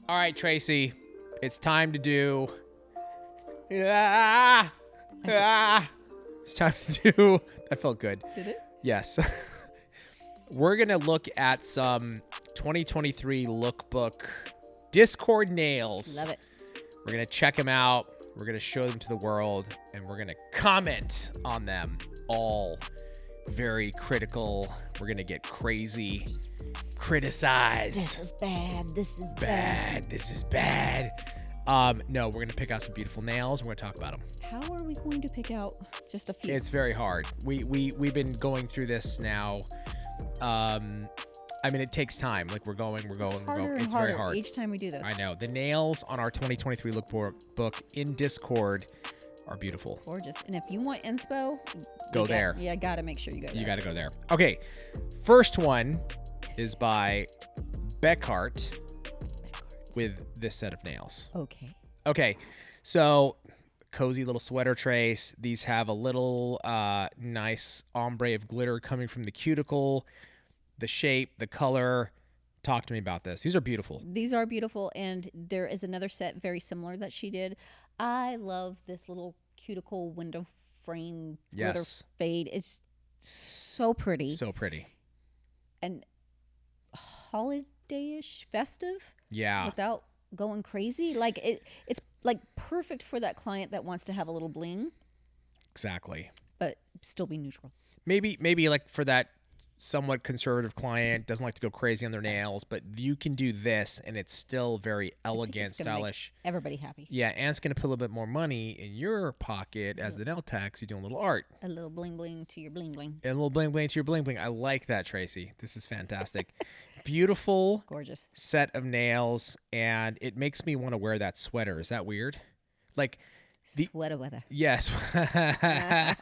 All right, Tracy, it's time to do. It's time to do. That felt good. Did it? Yes. We're going to look at some 2023 lookbook Discord nails. Love it. We're going to check them out. We're going to show them to the world, and we're going to comment on them. All very critical. We're going to get crazy. Criticize. This is bad. This is bad. This is bad. No, we're going to pick out some beautiful nails. We're going to talk about them. How are we going to pick out just a few? It's very hard. We've been going through this now. I mean, it takes time. Like, we're going. It's very hard. Each time we do this. I know. The nails on our 2023 lookbook in Discord are beautiful. Gorgeous. And if you want inspo, go there. Yeah, got to make sure you go there. You got to go there. Okay. First one is by Beccart with this set of nails. Okay. So, cozy little sweater trace. These have a little nice ombre of glitter coming from the cuticle. The shape, the color. Talk to me about this. These are beautiful. These are beautiful, and there is another set very similar that she did. I love this little cuticle window frame glitter fade. It's so pretty. So pretty. And holiday-ish, festive. Yeah. Without going crazy. Like it's like perfect for that client that wants to have a little bling. Exactly. But still be neutral. Maybe like for that somewhat conservative client, doesn't like to go crazy on their nails, but you can do this and it's still very elegant, stylish. Make everybody happy. Yeah, and it's going to put a little bit more money in your pocket as the nail techs. You're doing a little art. A little bling bling to your bling bling. And a little bling bling to your bling bling. I like that, Tracy. This is fantastic. Beautiful. Gorgeous. Set of nails, and it makes me want to wear that sweater. Is that weird? Like sweater weather. Yes.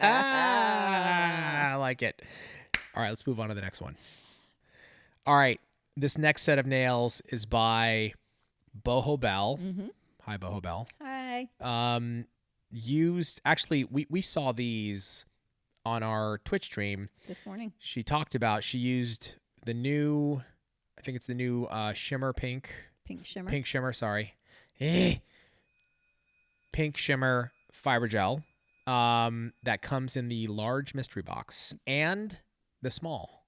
I like it. All right, let's move on to the next one. All right, this next set of nails is by Boho Bell. Mm-hmm. Hi, Boho Bell. Hi. Actually, we saw these on our Twitch stream this morning. She used the new, I think it's the new shimmer pink. Pink shimmer. Pink shimmer, sorry. Pink shimmer fiber gel that comes in the large mystery box and the small,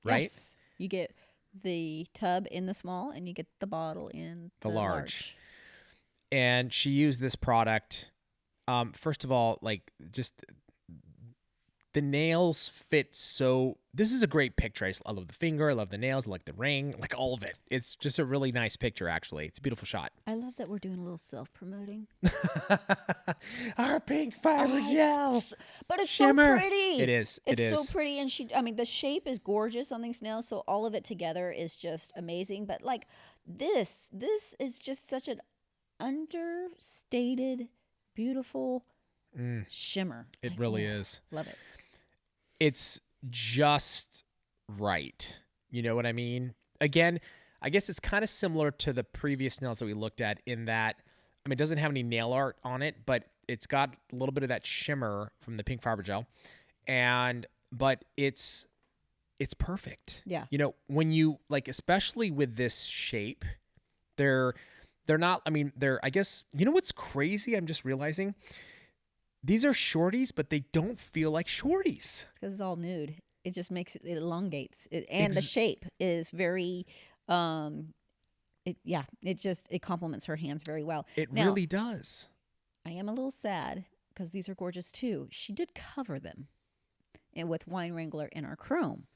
right? Yes. You get the tub in the small and you get the bottle in the large. And she used this product. First of all, like just the nails fit so. This is a great picture. I love the finger. I love the nails. I like the ring. Like all of it. It's just a really nice picture, actually. It's a beautiful shot. I love that we're doing a little self-promoting. Our pink fiber gel. But it's shimmer. So pretty. It is. It's so pretty. And the shape is gorgeous on these nails. So all of it together is just amazing. But like this is just such an understated, beautiful shimmer. It really is. Love it. It's just right. You know what I mean? Again, I guess it's kind of similar to the previous nails that we looked at in that, I mean, it doesn't have any nail art on it, but it's got a little bit of that shimmer from the pink fiber gel. But it's perfect. Yeah. You know, when you like, especially with this shape, they're not, I mean, I guess, you know what's crazy? I'm just realizing these are shorties, but they don't feel like shorties. Because it's all nude. It just makes it elongates. And the shape is very, it complements her hands very well. It really does. I am a little sad because these are gorgeous too. She did cover them with Wine Wrangler in our chrome.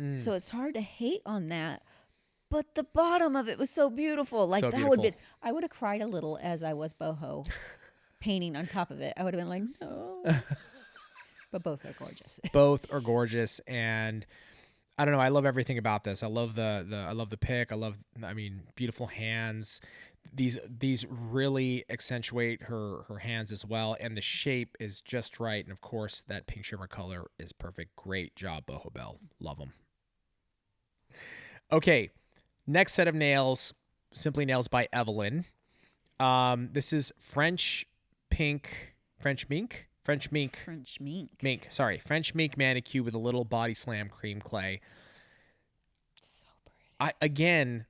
So it's hard to hate on that. But the bottom of it was so beautiful. Like I would have cried a little as I was boho. Painting on top of it. I would have been like, no. But both are gorgeous. Both are gorgeous, and I don't know. I love everything about this. I love the pick. I mean, beautiful hands. These really accentuate her hands as well, and the shape is just right. And of course, that pink shimmer color is perfect. Great job, Boho Bell. Love them. Okay, next set of nails, Simply Nails by Evelyn. This is French mink manicure with a little body slam cream clay. So pretty. Again,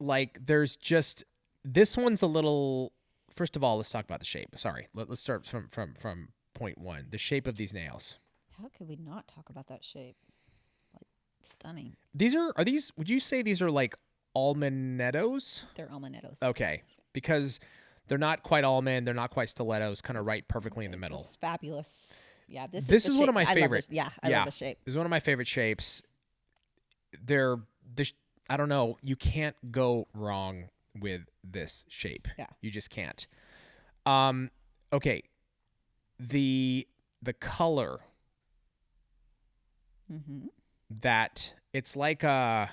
like there's just this one's a little. First of all, let's talk about the shape. Sorry, let's start from point one. The shape of these nails. How could we not talk about that shape? Like stunning. These are these? Would you say these are like almonettos? They're almonettos. Okay, because they're not quite almond. They're not quite stilettos. Kind of right perfectly in the middle. It's fabulous. Yeah, this is one of my favorite. I love the shape. This is one of my favorite shapes. I don't know. You can't go wrong with this shape. Yeah. You just can't. Okay. The color that it's like how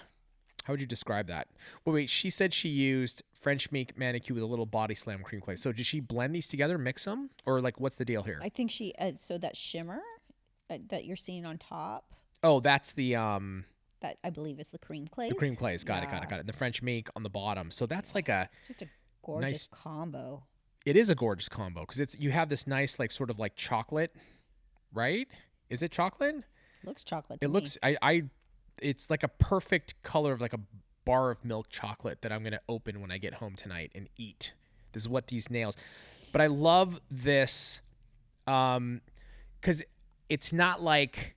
would you describe that? Well, wait, she said she used French manicure with a little body slam cream clay. So did she blend these together, mix them, or like what's the deal here? I think she so that shimmer that you're seeing on top. Oh, that's the that I believe is the cream clay. The cream clays, got it. And the French meek on the bottom. So that's like just a gorgeous combo. It is a gorgeous combo because you have this nice like sort of like chocolate, right? Is it chocolate? Looks chocolate. It looks. It's like a perfect color of like a bar of milk chocolate that I'm gonna open when I get home tonight and eat. This is what these nails. But I love this, because it's not like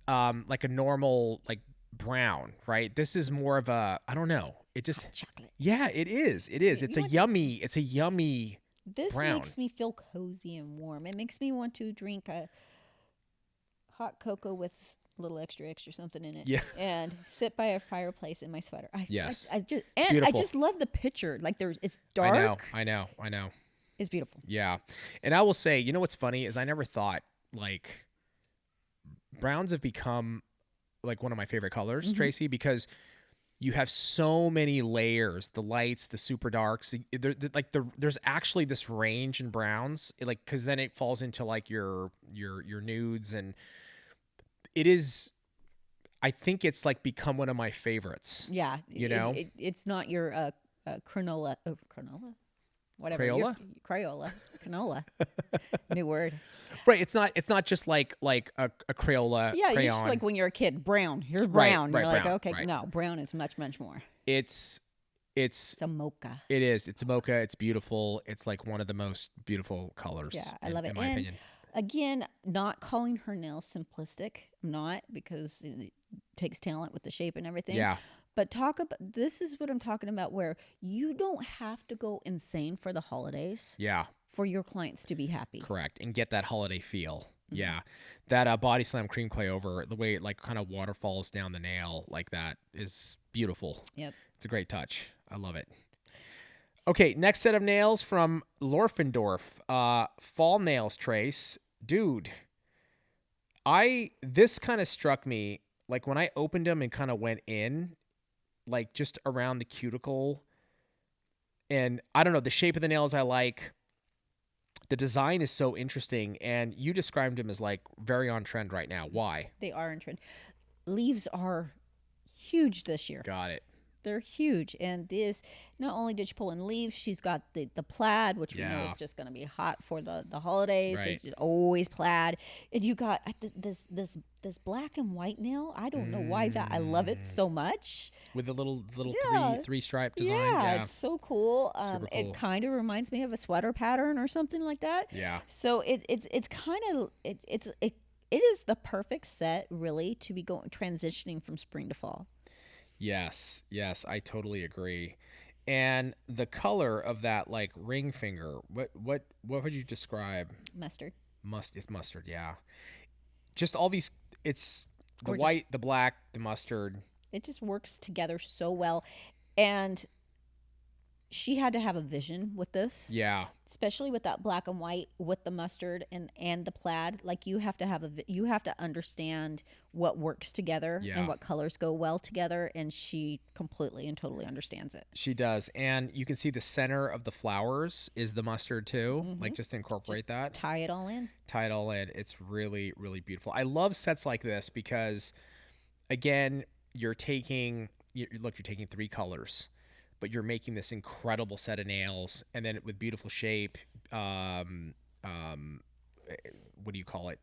a normal like brown, right? This is more of a, I don't know. It just hot chocolate. Yeah, it is. It's a yummy This brown. makes me feel cozy and warm. It makes me want to drink a hot cocoa with a little extra something in it. Yeah. And sit by a fireplace in my sweater. I beautiful. just love the picture. Like it's dark. I know. It's beautiful. Yeah. And I will say, you know what's funny is I never thought like browns have become like one of my favorite colors, Tracy, because you have so many layers, the lights, the super darks, there's actually this range in browns, like, cause then it falls into like your nudes, and it is, I think it's like become one of my favorites. Yeah. You know, it's not your Crayola. Whatever. Crayola? Crayola. New word. Right. It's not just like a Crayola. Yeah, crayon. you just like when you're a kid, brown. Here's brown. Right, You're brown, like, okay, right. no, brown is much more. It's a mocha. It is. It's a mocha. It's beautiful. It's like one of the most beautiful colors. Yeah, I love it. In my opinion. Again, not calling her nails simplistic. I'm not, because it takes talent with the shape and everything. Yeah. But this is what I'm talking about, where you don't have to go insane for the holidays. Yeah. For your clients to be happy. Correct. And get that holiday feel. Yeah. That body slam cream clay over, the way it like kind of waterfalls down the nail like that is beautiful. Yep. It's a great touch. I love it. Okay, next set of nails from Lorfindorf. Fall nails, Trace. Dude, this kind of struck me, like when I opened them and kind of went in, like just around the cuticle. And I don't know, the shape of the nails I like. The design is so interesting, and you described them as like very on trend right now. Why? They are on trend. Leaves are huge this year. Got it. They're huge. And this, not only did she pull in leaves, she's got the plaid, which we know is just going to be hot for the holidays. Right. It's always plaid. And you got this black and white nail. I don't know why I love it so much. With the little Yeah. three stripe design. Yeah, it's so cool. Super cool. It kind of reminds me of a sweater pattern or something like that. Yeah. So it's kind of it is the perfect set, really, to be transitioning from spring to fall. Yes, I totally agree. And the color of that like ring finger, what would you describe? Mustard. It's mustard, yeah. Just all these, it's Gorgeous. The white, the black, the mustard. It just works together so well. And she had to have a vision with this. Yeah. Especially with that black and white with the mustard and the plaid. Like you have to understand what works together and what colors go well together, and she completely and totally understands it. She does. And you can see the center of the flowers is the mustard too. Like just incorporate that. Tie it all in. It's really, really beautiful. I love sets like this because again, you're taking 3 colors, but you're making this incredible set of nails, and then with beautiful shape. What do you call it?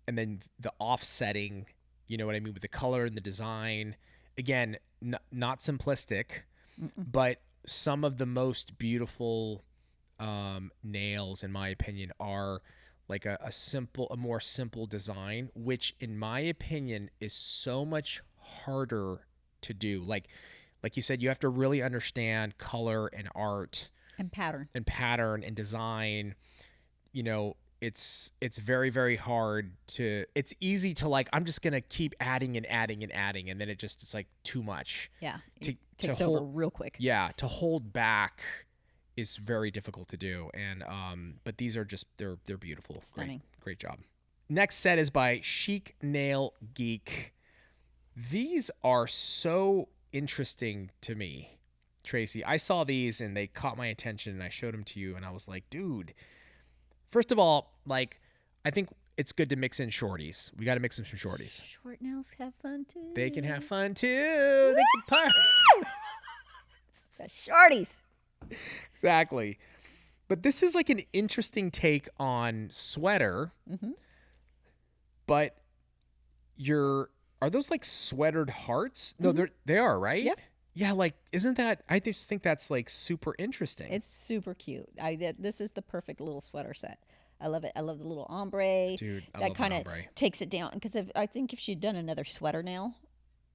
And then the offsetting, you know what I mean, with the color and the design. Again, not simplistic, but some of the most beautiful nails, in my opinion, are like a more simple design, which in my opinion is so much harder to do. Like you said, you have to really understand color and art and pattern and design. You know, it's very, very hard to, it's easy to like, I'm just going to keep adding and adding and adding. And then it's like too much. Yeah. It takes over real quick. Yeah. To hold back is very difficult to do. And, but these are just, they're beautiful. Stunning. Great job. Next set is by ChicNailGeek. These are so interesting to me, Tracy. I saw these and they caught my attention and I showed them to you and I was like, dude, first of all, like, I think it's good to mix in shorties. We got to mix in some shorties. Short nails have fun too. They can have fun too. They can party. The shorties. Exactly. But this is like an interesting take on sweater. But are those like sweatered hearts? No, they are, right? Yep. Yeah, like, isn't that, I just think that's like super interesting. It's super cute. This is the perfect little sweater set. I love it. I love the little ombre. Dude, I that love kind that of ombre. takes it down. Because I think if she'd done another sweater nail,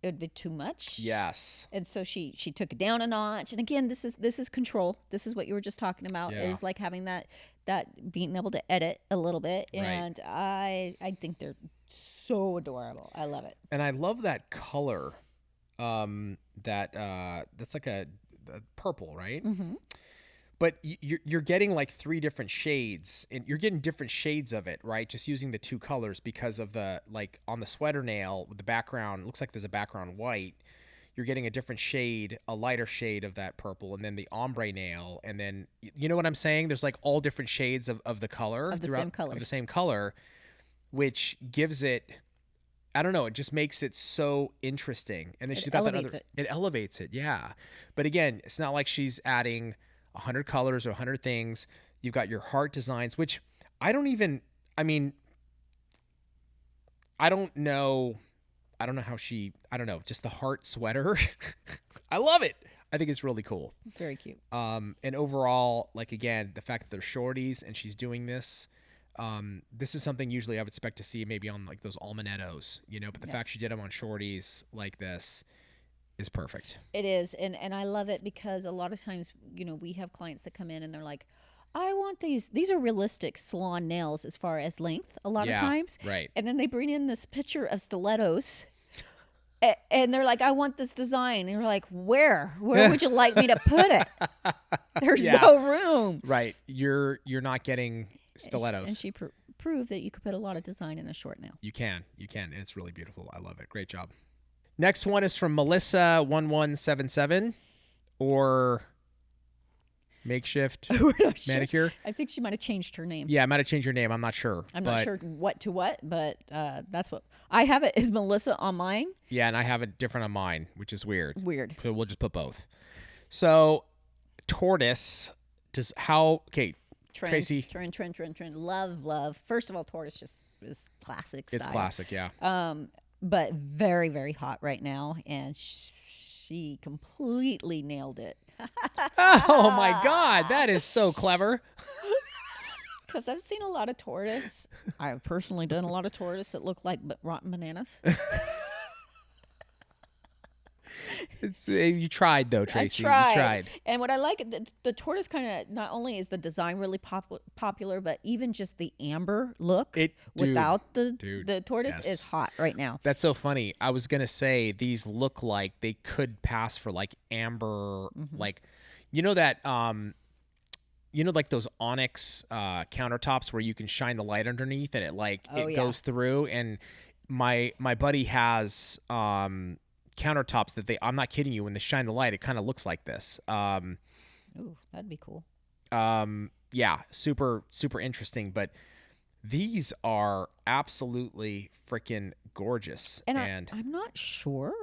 it would be too much. Yes. And so she took it down a notch. And again, this is control. This is what you were just talking about. Yeah. Is like having that being able to edit a little bit. Right. And I think they're so adorable. I love it. And I love that color. That's like a purple, right? But you're getting like 3 different shades, and you're getting different shades of it, right? Just using the 2 colors because of the, like, on the sweater nail with the background, it looks like there's a background white. You're getting a different shade, a lighter shade of that purple, and then the ombre nail, and then, you know what I'm saying? There's like all different shades of the color. Of the same color. Of the same color, which gives it, I don't know, it just makes it so interesting. And then she's got that other, it elevates it, yeah. But again, it's not like she's adding 100 colors or 100 things. You've got your heart designs, which I don't know just the heart sweater. I love it. I think it's really cool. Very cute. And overall, like, again, the fact that they're shorties and she's doing this, this is something usually I would expect to see maybe on like those almanettos, you know, but the fact she did them on shorties like this is perfect. It is. And I love it because a lot of times, you know, we have clients that come in and they're like, I want these. These are realistic salon nails as far as length a lot of times. Right. And then they bring in this picture of stilettos and they're like, I want this design. And you're like, where would you like me to put it? There's no room. Right. You're not getting stilettos. And she proved that you could put a lot of design in a short nail. You can. And it's really beautiful. I love it. Great job. Next one is from Melissa1177 or Makeshift Manicure. Sure. I think she might have changed her name. Yeah, I might have changed her name. I'm not sure. I'm not sure what to what, but that's what I have it as Melissa on mine. Yeah, and I have it different on mine, which is weird. So we'll just put both. So tortoise does Tracy. Trend. Love. First of all, tortoise just is classic style. It's classic, yeah. But very, very hot right now, and she completely nailed it. Oh my God, that is so clever. Because I've seen a lot of tortoise. I've personally done a lot of tortoise that look like rotten bananas. You tried though, Tracy. I tried. You tried. And what I like, the tortoise kind of, not only is the design really popular, but even just the amber look without the tortoise is hot right now. That's so funny. I was going to say these look like they could pass for like amber, like, you know that, like those onyx countertops where you can shine the light underneath and it goes through. And my buddy has countertops that I'm not kidding you, when they shine the light, it kind of looks like this. Ooh, that'd be cool. Yeah, super, super interesting. But these are absolutely freaking gorgeous. And I'm not sure,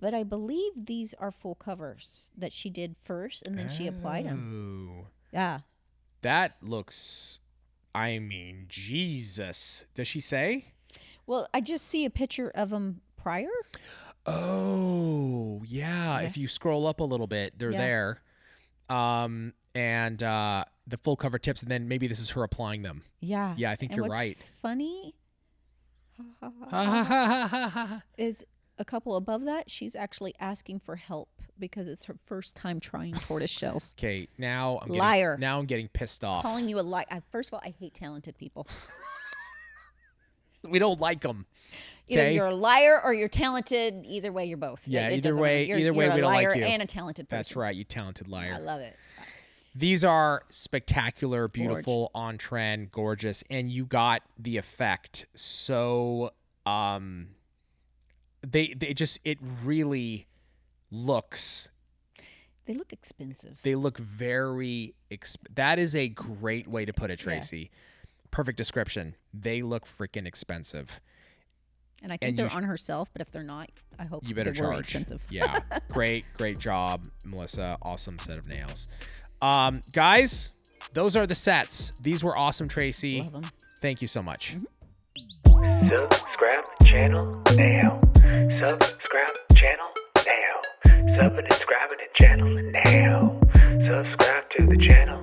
but I believe these are full covers that she did first and then she applied them. Yeah. That looks, I mean, Jesus. Does she say? Well, I just see a picture of them prior. Oh, yeah. If you scroll up a little bit, they're there. And the full cover tips, and then maybe this is her applying them. Yeah. Yeah, I think you're right. Funny is a couple above that, she's actually asking for help because it's her first time trying tortoise shells. Okay, now I'm getting pissed off. Calling you a liar. First of all, I hate talented people. We don't like them. Either you're a liar or you're talented. Either way, you're both. Yeah, either way, we don't like you. You're a liar and a talented person. That's right, you talented liar. I love it. These are spectacular, beautiful, on trend, gorgeous, and you got the effect. So, it really looks. They look expensive. They look very that is a great way to put it, Tracy. Yeah. Perfect description. They look freaking expensive. And I think they're on herself, but if they're not, I hope you better they're charge. Expensive. Yeah, great job, Melissa. Awesome set of nails. Guys, those are the sets. These were awesome, Tracy. Love them. Thank you so much. Subscribe to the channel now. Subscribe to the channel now. Subscribe to the channel now. Subscribe to the channel.